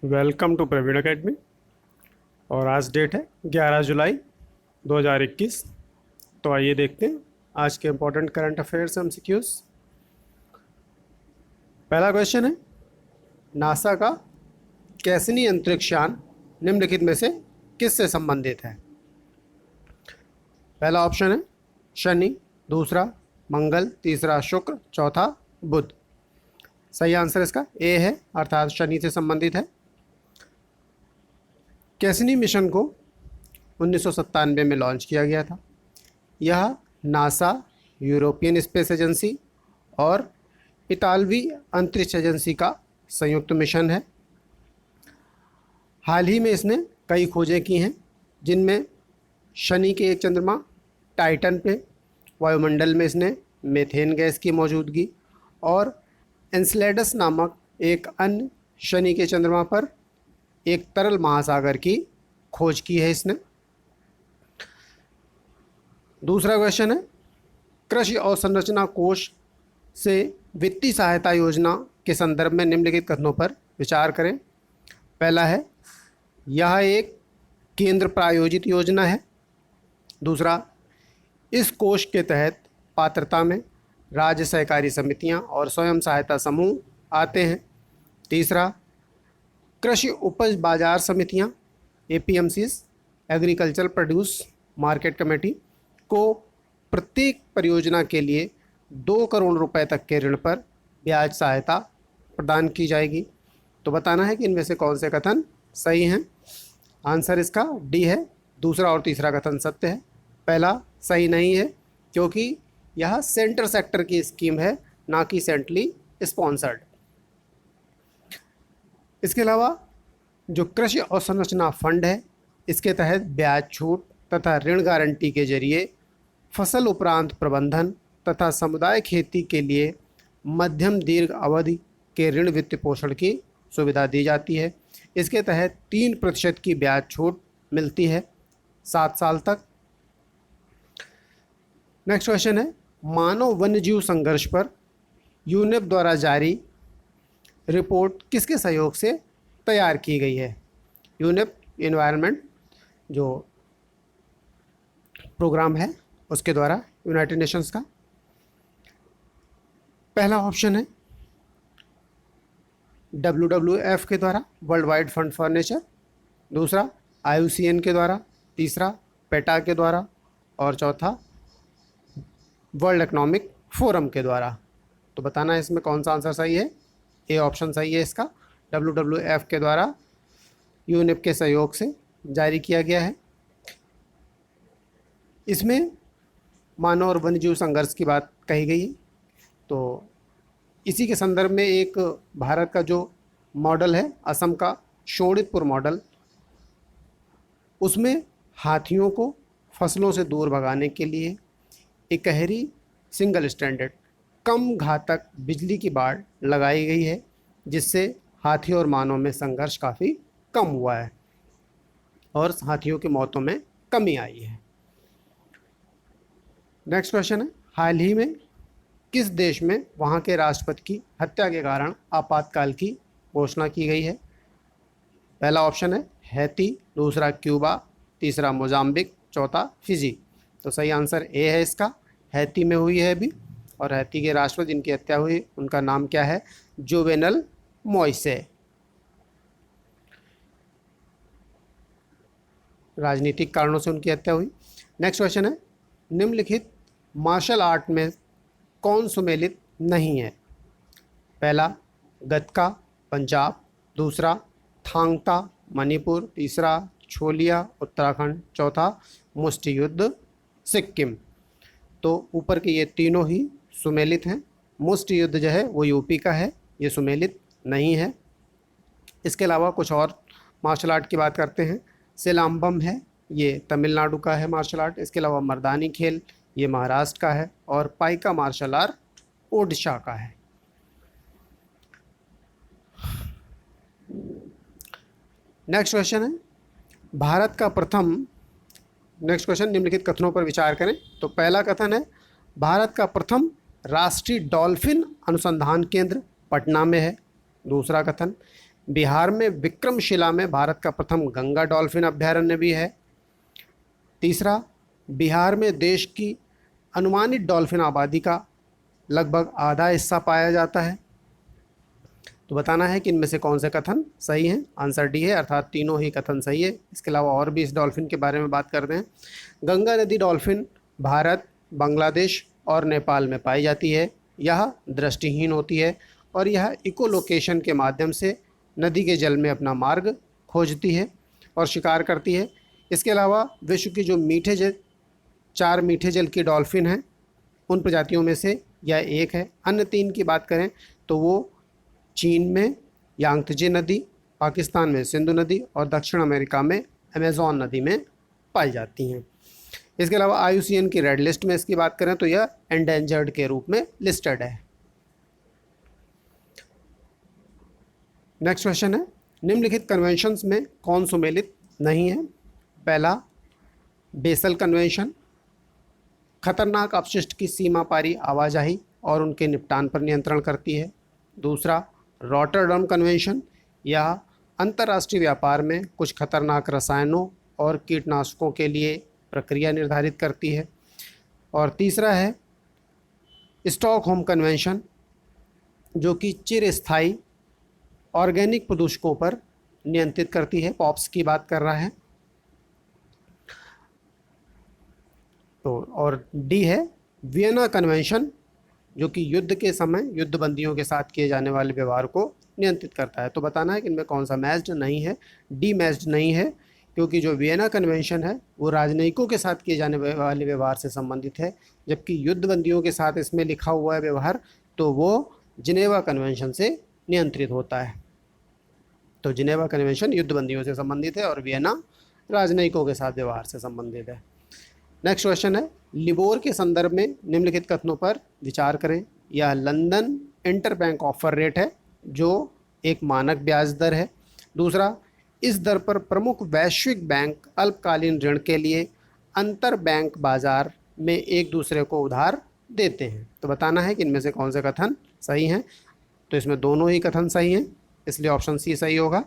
Welcome to Praveen academy. और आज date है 11 जुलाई 2021। तो आइए देखते हैं आज के इम्पोर्टेंट करंट अफेयर्स एमसीक्यूज। पहला क्वेश्चन है, नासा का कैसनी अंतरिक्ष यान निम्नलिखित में से किससे संबंधित है? पहला ऑप्शन है शनि, दूसरा मंगल, तीसरा शुक्र, चौथा बुध। सही आंसर इसका ए है, अर्थात शनि से संबंधित है। कैसनी मिशन को 1997 में लॉन्च किया गया था। यह नासा, यूरोपियन स्पेस एजेंसी और इतालवी अंतरिक्ष एजेंसी का संयुक्त मिशन है। हाल ही में इसने कई खोजें की हैं, जिनमें शनि के एक चंद्रमा टाइटन पे वायुमंडल में इसने मीथेन गैस की मौजूदगी और एन्सेलेडस नामक एक अन्य शनि के चंद्रमा पर एक तरल महासागर की खोज की है इसने। दूसरा क्वेश्चन है, कृषि अवसंरचना कोष से वित्तीय सहायता योजना के संदर्भ में निम्नलिखित कथनों पर विचार करें। पहला है, यह एक केंद्र प्रायोजित योजना है। दूसरा, इस कोष के तहत पात्रता में राज्य सहकारी समितियां और स्वयं सहायता समूह आते हैं। तीसरा, कृषि उपज बाजार समितियां APMCs, agriculture produce market committee को प्रत्येक परियोजना के लिए 2 करोड़ रुपए तक के ऋण पर ब्याज सहायता प्रदान की जाएगी। तो बताना है कि इनमें से कौन से कथन सही हैं। आंसर इसका डी है, दूसरा और तीसरा कथन सत्य है। पहला सही नहीं है, क्योंकि यह सेंटर सेक्टर की स्कीम है, ना कि सेंट्रली स्पॉन्सर्ड। इसके अलावा जो कृषि अवसंरचना फंड है, इसके तहत ब्याज छूट तथा ऋण गारंटी के जरिए फसल उपरांत प्रबंधन तथा समुदाय खेती के लिए मध्यम दीर्घ अवधि के ऋण वित्त पोषण की सुविधा दी जाती है। इसके तहत 3% की ब्याज छूट मिलती है 7 साल तक। नेक्स्ट क्वेश्चन है, मानव वन्यजीव संघर्ष पर यूनेप द्वारा जारी रिपोर्ट किसके सहयोग से तैयार की गई है? यूनेप एनवायरनमेंट जो प्रोग्राम है उसके द्वारा, यूनाइटेड नेशंस का। पहला ऑप्शन है WWF के द्वारा, world wide fund for nature. दूसरा IUCN के द्वारा, तीसरा पेटा के द्वारा और चौथा वर्ल्ड इकोनॉमिक फोरम के द्वारा। तो बताना है इसमें कौन सा आंसर सही है। ए ऑप्शन सही है इसका, WWF के द्वारा यूनेप के सहयोग से जारी किया गया है। इसमें मानव और वन्यजीव संघर्ष की बात कही गई है। तो इसी के संदर्भ में एक भारत का जो मॉडल है, असम का शोणितपुर मॉडल, उसमें हाथियों को फसलों से दूर भगाने के लिए इकहरी सिंगल स्टैंडर्ड कम घातक बिजली की बाड़ लगाई गई है, जिससे हाथियों और मानव में संघर्ष काफ़ी कम हुआ है और हाथियों की मौतों में कमी आई है। नेक्स्ट क्वेश्चन है, हाल ही में किस देश में वहाँ के राष्ट्रपति की हत्या के कारण आपातकाल की घोषणा की गई है? पहला ऑप्शन है हैती, दूसरा क्यूबा, तीसरा मोजाम्बिक, चौथा फिजी। तो सही आंसर ए है इसका, हैती में हुई है अभी। और हैती के राष्ट्रपति जिनकी हत्या हुई, उनका नाम क्या है? जोवेनल मोइसे। राजनीतिक कारणों से उनकी हत्या हुई। नेक्स्ट क्वेश्चन है, निम्नलिखित मार्शल आर्ट में कौन सुमेलित नहीं है? पहला गतका पंजाब, दूसरा थांगता मणिपुर, तीसरा छोलिया उत्तराखंड, चौथा मुष्टि युद्ध सिक्किम। तो ऊपर के ये तीनों ही सुमेलित हैं। मुष्टि युद्ध जो है वो यूपी का है, ये सुमेलित नहीं है। इसके अलावा कुछ और मार्शल आर्ट की बात करते हैं। सिलाम्बम है, ये तमिलनाडु का है मार्शल आर्ट। इसके अलावा मर्दानी खेल, ये महाराष्ट्र का है। और पाइका मार्शल आर्ट ओडिशा का है। नेक्स्ट क्वेश्चन है, भारत का प्रथम, नेक्स्ट क्वेश्चन, निम्नलिखित कथनों पर विचार करें। तो पहला कथन है, भारत का प्रथम राष्ट्रीय डॉल्फिन अनुसंधान केंद्र पटना में है। दूसरा कथन, बिहार में विक्रमशिला में भारत का प्रथम गंगा डॉल्फिन अभयारण्य भी है। तीसरा, बिहार में देश की अनुमानित डॉल्फिन आबादी का लगभग आधा हिस्सा पाया जाता है। तो बताना है कि इनमें से कौन से कथन सही हैं। आंसर डी है, अर्थात तीनों ही कथन सही है। इसके अलावा और भी इस डॉल्फिन के बारे में बात करते हैं। गंगा नदी डॉल्फिन भारत, बांग्लादेश और नेपाल में पाई जाती है। यह दृष्टिहीन होती है और यह इकोलोकेशन के माध्यम से नदी के जल में अपना मार्ग खोजती है और शिकार करती है। इसके अलावा विश्व की जो चार मीठे जल की डॉल्फिन हैं, उन प्रजातियों में से यह एक है। अन्य तीन की बात करें तो वो चीन में यांगत्जे नदी, पाकिस्तान में सिंधु नदी और दक्षिण अमेरिका में अमेज़न नदी में पाई जाती हैं। इसके अलावा IUCN की रेड लिस्ट में इसकी बात करें तो यह एंडेंजर्ड के रूप में लिस्टेड है। नेक्स्ट क्वेश्चन है, निम्नलिखित कन्वेंशंस में कौन सुमेलित नहीं है? पहला, बेसल कन्वेंशन खतरनाक अपशिष्ट की सीमा पारी आवाजाही और उनके निपटान पर नियंत्रण करती है। दूसरा, रॉटरडम कन्वेंशन, यह अंतर्राष्ट्रीय व्यापार में कुछ खतरनाक रसायनों और कीटनाशकों के लिए प्रक्रिया निर्धारित करती है। और तीसरा है स्टॉकहोम कन्वेंशन, जो कि चिरस्थायी ऑर्गेनिक प्रदूषकों पर नियंत्रित करती है। पॉप्स की बात कर रहा है। तो और डी है वियना कन्वेंशन, जो कि युद्ध के समय युद्धबंदियों के साथ किए जाने वाले व्यवहार को नियंत्रित करता है। तो बताना है कि इनमें कौन सा मैच्ड नहीं है। डी मैच्ड नहीं है, क्योंकि जो वियना कन्वेंशन है वो राजनयिकों के साथ किए जाने वाले व्यवहार से संबंधित है, जबकि युद्धबंदियों के साथ इसमें लिखा हुआ है व्यवहार तो वो जिनेवा कन्वेंशन से नियंत्रित होता है। तो जिनेवा कन्वेंशन युद्धबंदियों से संबंधित है और वियना राजनयिकों के साथ व्यवहार से संबंधित है। नेक्स्ट क्वेश्चन है, लिबोर के संदर्भ में निम्नलिखित कथनों पर विचार करें। यह लंदन इंटरबैंक ऑफर रेट है, जो एक मानक ब्याज दर है। दूसरा, इस दर पर प्रमुख वैश्विक बैंक अल्पकालीन ऋण के लिए अंतर बैंक बाजार में एक दूसरे को उधार देते हैं। तो बताना है कि इनमें से कौन से कथन सही हैं। तो इसमें दोनों ही कथन सही हैं, इसलिए ऑप्शन सी सही होगा।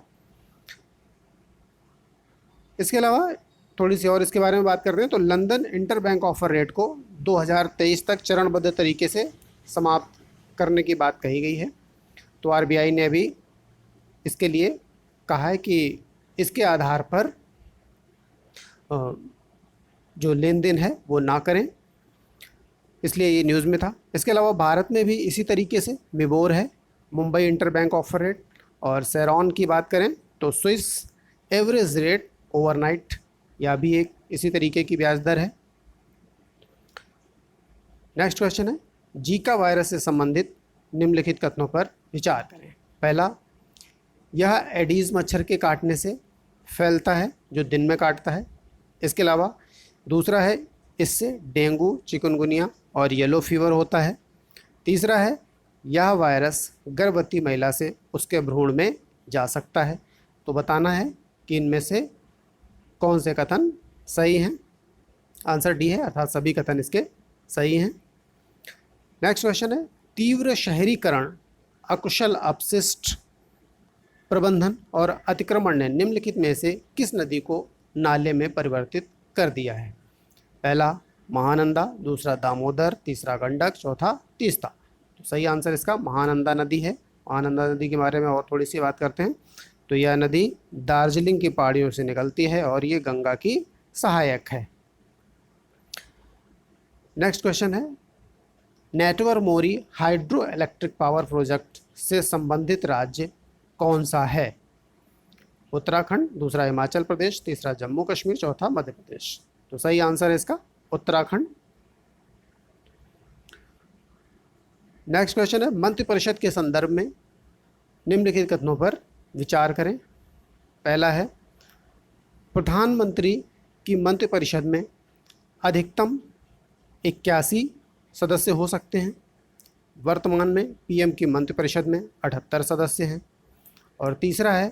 इसके अलावा थोड़ी सी और इसके बारे में बात करते हैं। तो लंदन इंटरबैंक ऑफर रेट को 2023 तक चरणबद्ध तरीके से समाप्त करने की बात कही गई है। तो RBI ने अभी इसके लिए कहा है कि इसके आधार पर जो लेन देन है वो ना करें, इसलिए ये न्यूज़ में था। इसके अलावा भारत में भी इसी तरीके से मिबोर है, मुंबई इंटरबैंक ऑफर रेट, और सेरॉन की बात करें तो स्विस एवरेज रेट ओवरनाइट, यह भी एक इसी तरीके की ब्याज दर है। नेक्स्ट क्वेश्चन है, जीका वायरस से संबंधित निम्नलिखित कथनों पर विचार करें। पहला, यह एडीज मच्छर के काटने से फैलता है, जो दिन में काटता है। इसके अलावा दूसरा है, इससे डेंगू, चिकनगुनिया और येलो फीवर होता है। तीसरा है, यह वायरस गर्भवती महिला से उसके भ्रूण में जा सकता है। तो बताना है कि इनमें से कौन से कथन सही हैं। आंसर डी है, अर्थात सभी कथन इसके सही हैं। नेक्स्ट क्वेश्चन है, तीव्र शहरीकरण, अकुशल अपशिष्ट प्रबंधन और अतिक्रमण ने निम्नलिखित में से किस नदी को नाले में परिवर्तित कर दिया है? पहला महानंदा, दूसरा दामोदर, तीसरा गंडक, चौथा तीस्ता। तो सही आंसर इसका महानंदा नदी है। महानंदा नदी के बारे में और थोड़ी सी बात करते हैं। तो यह नदी दार्जिलिंग की पहाड़ियों से निकलती है और ये गंगा की सहायक है। नेक्स्ट क्वेश्चन है, नेटवर मोरी हाइड्रो इलेक्ट्रिक पावर प्रोजेक्ट से संबंधित राज्य कौन सा है? उत्तराखंड, दूसरा हिमाचल प्रदेश, तीसरा जम्मू कश्मीर, चौथा मध्य प्रदेश। तो सही आंसर है इसका उत्तराखंड। नेक्स्ट क्वेश्चन है, मंत्रिपरिषद के संदर्भ में निम्नलिखित कथनों पर विचार करें। पहला है, प्रधानमंत्री की मंत्रिपरिषद में अधिकतम 81 सदस्य हो सकते हैं। वर्तमान में PM की मंत्रिपरिषद में 78 सदस्य हैं। और तीसरा है,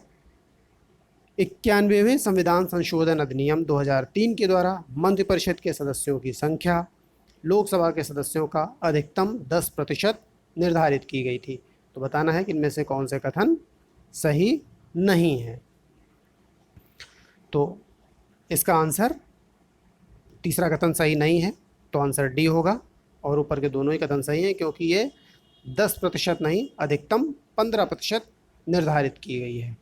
91वें संविधान संशोधन अधिनियम 2003 के द्वारा मंत्रिपरिषद के सदस्यों की संख्या लोकसभा के सदस्यों का अधिकतम 10% निर्धारित की गई थी। तो बताना है कि इनमें से कौन से कथन सही नहीं है। तो इसका आंसर तीसरा कथन सही नहीं है, तो आंसर डी होगा। और ऊपर के दोनों ही कथन सही हैं, क्योंकि ये 10% नहीं, अधिकतम 15% निर्धारित की गई है।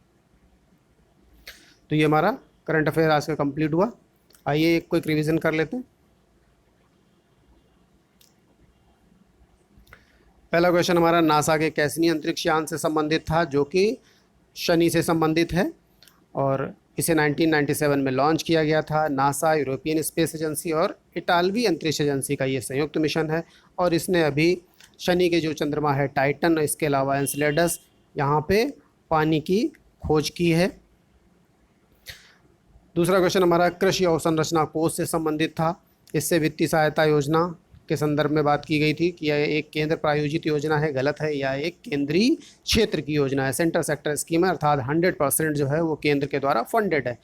तो ये हमारा करंट अफेयर आज का कंप्लीट हुआ। आइए एक क्विक रिवीजन कर लेते हैं। पहला क्वेश्चन हमारा नासा के कैसनी अंतरिक्ष यान से संबंधित था, जो कि शनि से संबंधित है, और इसे 1997 में लॉन्च किया गया था। नासा, यूरोपियन स्पेस एजेंसी और इटालवी अंतरिक्ष एजेंसी का ये संयुक्त मिशन है, और इसने अभी शनि के जो चंद्रमा है टाइटन, इसके अलावा एन्सेलेडस, यहाँ पे पानी की खोज की है। दूसरा क्वेश्चन हमारा कृषि अवसंरचना कोष से संबंधित था। इससे वित्तीय सहायता योजना के संदर्भ में बात की गई थी कि यह एक केंद्र प्रायोजित योजना है, गलत है, यह एक केंद्रीय क्षेत्र की योजना है, सेंटर सेक्टर स्कीम है, अर्थात 100% जो है वो केंद्र के द्वारा फंडेड है।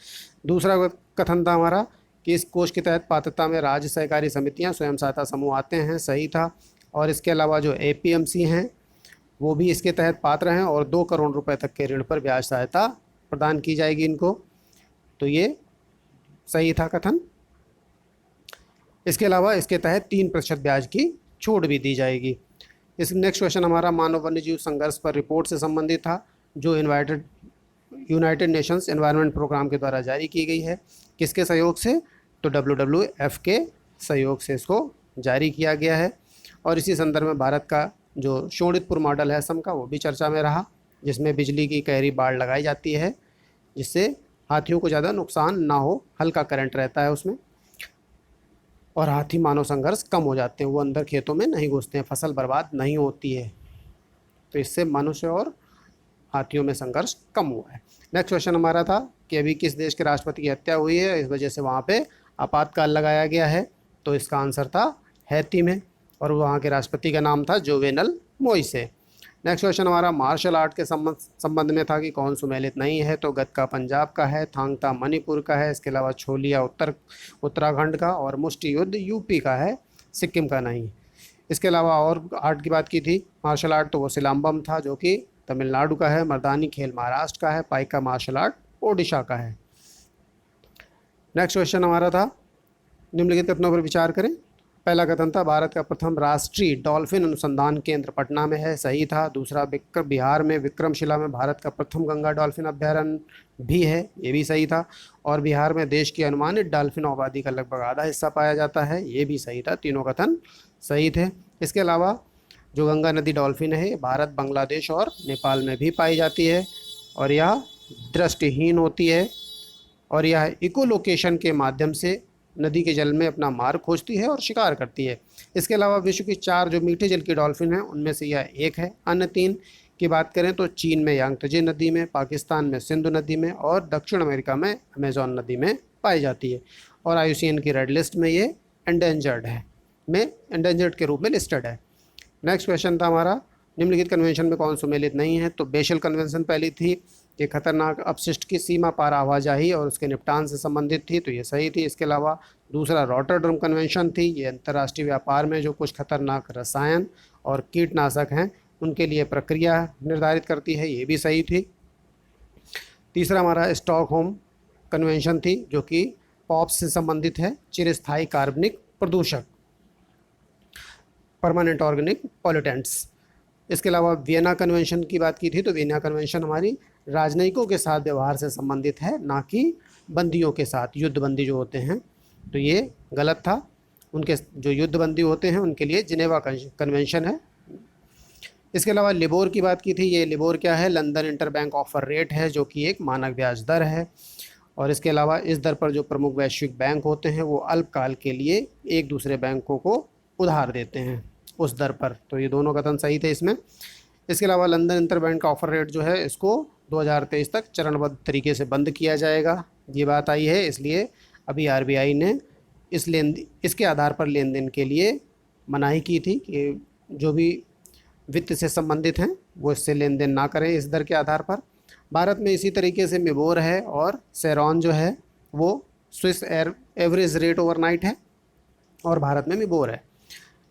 दूसरा कथन था हमारा कि इस कोष के तहत पात्रता में राज्य सहकारी समितियां, स्वयं सहायता समूह आते हैं, सही था। और इसके अलावा जो APMC हैं वो भी इसके तहत पात्र हैं, और 2 करोड़ रुपए तक के ऋण पर ब्याज सहायता प्रदान की जाएगी इनको, तो ये सही था कथन। इसके अलावा इसके तहत 3% ब्याज की छूट भी दी जाएगी। इस नेक्स्ट क्वेश्चन हमारा मानव वन्यजीव संघर्ष पर रिपोर्ट से संबंधित था, जो यूनाइटेड नेशंस एनवायरनमेंट प्रोग्राम के द्वारा जारी की गई है। किसके सहयोग से? तो WWF के सहयोग से इसको जारी किया गया है। और इसी संदर्भ में भारत का जो शोणितपुर मॉडल है असम का, वो भी चर्चा में रहा, जिसमें बिजली की गहरी बाड़ लगाई जाती है, जिससे हाथियों को ज़्यादा नुकसान ना हो, हल्का करंट रहता है उसमें, और हाथी मानव संघर्ष कम हो जाते हैं, वो अंदर खेतों में नहीं घुसते हैं, फसल बर्बाद नहीं होती है। तो इससे मनुष्य और हाथियों में संघर्ष कम हुआ है। नेक्स्ट क्वेश्चन हमारा था कि अभी किस देश के राष्ट्रपति की हत्या हुई है, इस वजह से वहाँ पे आपातकाल लगाया गया है। तो इसका आंसर था हैती में, और वहाँ के राष्ट्रपति का नाम था जोवेनल मोइसे। नेक्स्ट क्वेश्चन हमारा मार्शल आर्ट के संबंध में था कि कौन सुमेलित नहीं है, तो गतका पंजाब का है, थांगता मणिपुर का है, इसके अलावा छोलिया उत्तराखंड का, और मुष्टि युद्ध यूपी का है, सिक्किम का नहीं। इसके अलावा और आर्ट की बात की थी मार्शल आर्ट, तो वो सिलाम्बम था, जो कि तमिलनाडु का है, मर्दानी खेल महाराष्ट्र का है, पाइका मार्शल आर्ट ओडिशा का है। नेक्स्ट क्वेश्चन हमारा था निम्नलिखित कथनों पर विचार करें। पहला कथन था भारत का प्रथम राष्ट्रीय डॉल्फिन अनुसंधान केंद्र पटना में है, सही था। दूसरा बिहार में विक्रमशिला में भारत का प्रथम गंगा डॉल्फिन अभ्यारण्य भी है, ये भी सही था। और बिहार में देश की अनुमानित डॉल्फिन आबादी का लगभग आधा हिस्सा पाया जाता है, ये भी सही था। तीनों कथन सही थे। इसके अलावा जो गंगा नदी डॉल्फिन है, भारत, बांग्लादेश और नेपाल में भी पाई जाती है, और यह दृष्टिहीन होती है, और यह इकोलोकेशन के माध्यम से नदी के जल में अपना मार्ग खोजती है और शिकार करती है। इसके अलावा विश्व की 4 जो मीठे जल की डॉल्फिन हैं, उनमें से यह एक है। अन्य 3 की बात करें तो चीन में यांगत्जे नदी में, पाकिस्तान में सिंधु नदी में, और दक्षिण अमेरिका में अमेजॉन नदी में पाई जाती है। और IUCN की रेड लिस्ट में ये एंडेंजर्ड के रूप में लिस्टेड है। नेक्स्ट क्वेश्चन था हमारा निम्नलिखित कन्वेंशन में कौन सुमेलित नहीं है, तो बेशल कन्वेंशन पहली थी कि खतरनाक अपशिष्ट की सीमा पार आवाजाही और उसके निपटान से संबंधित थी, तो ये सही थी। इसके अलावा दूसरा रॉटरडम कन्वेंशन थी, ये अंतर्राष्ट्रीय व्यापार में जो कुछ खतरनाक रसायन और कीटनाशक हैं उनके लिए प्रक्रिया निर्धारित करती है, ये भी सही थी। तीसरा हमारा स्टॉकहोम कन्वेंशन थी, जो कि पॉप्स से संबंधित है, चिरस्थायी कार्बनिक प्रदूषक, परमानेंट ऑर्गेनिक पॉल्यूटेंट्स। इसके अलावा वियना कन्वेंशन की बात की थी, तो वियना कन्वेंशन हमारी राजनयिकों के साथ व्यवहार से संबंधित है, ना कि बंदियों के साथ, युद्धबंदी जो होते हैं, तो ये गलत था। उनके जो युद्धबंदी होते हैं उनके लिए जिनेवा कन्वेंशन है। इसके अलावा लिबोर की बात की थी, ये लिबोर क्या है? लंदन इंटरबैंक ऑफर रेट है, जो कि एक मानक ब्याज दर है। और इसके अलावा इस दर पर जो प्रमुख वैश्विक बैंक होते हैं वो अल्पकाल के लिए एक दूसरे बैंकों को उधार देते हैं उस दर पर, तो ये दोनों कथन सही थे इसमें। इसके अलावा लंदन इंटरबैंक ऑफर रेट जो है इसको 2023 तक चरणबद्ध तरीके से बंद किया जाएगा, ये बात आई है। इसलिए अभी RBI ने इसके आधार पर लेन देन के लिए मनाही की थी कि जो भी वित्त से संबंधित हैं वो इससे लेन देन ना करें इस दर के आधार पर। भारत में इसी तरीके से मिबोर है, और सेरॉन जो है वो स्विस एवरेज रेट ओवरनाइट है, और भारत में मिबोर है।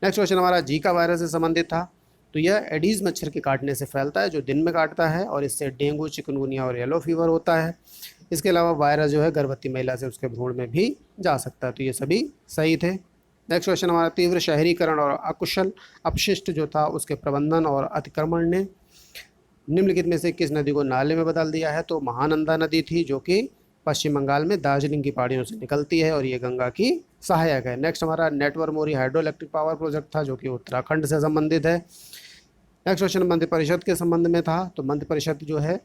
नेक्स्ट क्वेश्चन हमारा जीका वायरस से संबंधित था तो यह एडीज़ मच्छर के काटने से फैलता है, जो दिन में काटता है, और इससे डेंगू, चिकनगुनिया और येलो फीवर होता है। इसके अलावा वायरस जो है गर्भवती महिला से उसके भ्रूण में भी जा सकता है। तो ये सभी सही थे। नेक्स्ट क्वेश्चन हमारा, तीव्र शहरीकरण और अकुशल अपशिष्ट जो था उसके प्रबंधन और अतिक्रमण ने निम्नलिखित में से किस नदी को नाले में बदल दिया है? तो महानंदा नदी थी, जो कि पश्चिम बंगाल में दार्जिलिंग की पहाड़ियों से निकलती है, और ये गंगा की सहायक है। नेक्स्ट हमारा नेटवर मोरी हाइड्रो इलेक्ट्रिक पावर प्रोजेक्ट था, जो कि उत्तराखंड से संबंधित है। नेक्स्ट क्वेश्चन मंत्रिपरिषद के संबंध में था। तो मंत्रिपरिषद जो है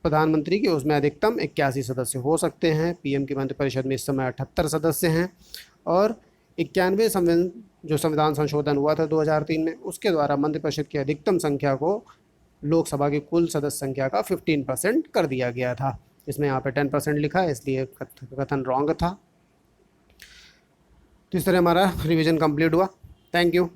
प्रधानमंत्री की, उसमें अधिकतम 81 सदस्य हो सकते हैं। पीएम की मंत्रिपरिषद में इस समय 78 सदस्य हैं, और 91 संविधान संशोधन हुआ था 2003 में, उसके द्वारा मंत्रिपरिषद की अधिकतम संख्या को लोकसभा की कुल सदस्य संख्या का 15% कर दिया गया था। इसमें यहाँ पे 10% लिखा है, इसलिए कथन रॉन्ग था। तो इस तरह हमारा रिवीजन कंप्लीट हुआ। Thank you.